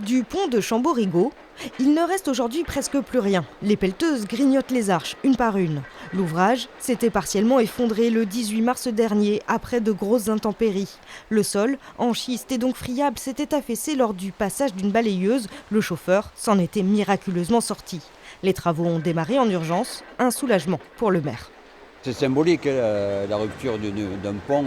Du pont de Chambord-Rigaud, il ne reste aujourd'hui presque plus rien. Les pelleteuses grignotent les arches, une par une. L'ouvrage s'était partiellement effondré le 18 mars dernier, après de grosses intempéries. Le sol, en schiste et donc friable, s'était affaissé lors du passage d'une balayeuse. Le chauffeur s'en était miraculeusement sorti. Les travaux ont démarré en urgence, un soulagement pour le maire. C'est symbolique, la rupture d'un pont.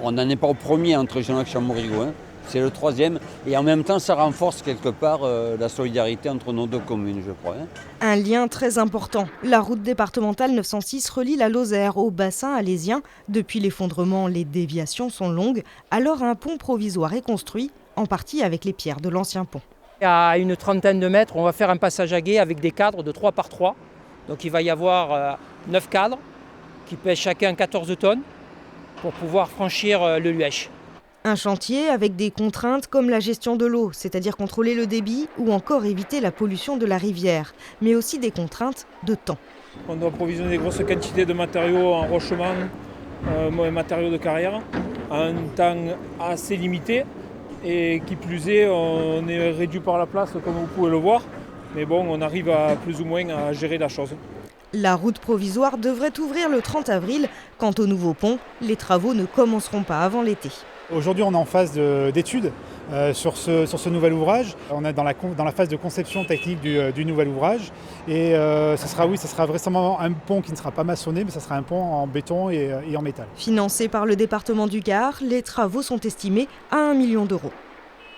On n'en est pas au premier entre Genac et Chambord-Rigaud. C'est le troisième. Et en même temps, ça renforce quelque part la solidarité entre nos deux communes, je crois. Un lien très important. La route départementale 906 relie la Lozère au bassin alésien. Depuis l'effondrement, les déviations sont longues. Alors un pont provisoire est construit, en partie avec les pierres de l'ancien pont. À une trentaine de mètres, on va faire un passage à gué avec des cadres de 3 par 3. Donc il va y avoir 9 cadres qui pèsent chacun 14 tonnes pour pouvoir franchir le Luèche. Un chantier avec des contraintes comme la gestion de l'eau, c'est-à-dire contrôler le débit ou encore éviter la pollution de la rivière, mais aussi des contraintes de temps. On doit approvisionner des grosses quantités de matériaux en rochement, matériaux de carrière, à un temps assez limité. Et qui plus est, on est réduit par la place comme vous pouvez le voir, mais bon, on arrive à plus ou moins à gérer la chose. La route provisoire devrait ouvrir le 30 avril. Quant au nouveau pont, les travaux ne commenceront pas avant l'été. Aujourd'hui, on est en phase d'études sur ce nouvel ouvrage. On est dans la phase de conception technique du nouvel ouvrage. Et ce sera vraisemblablement un pont qui ne sera pas maçonné, mais ce sera un pont en béton et en métal. Financé par le département du Gard, les travaux sont estimés à 1 million d'euros.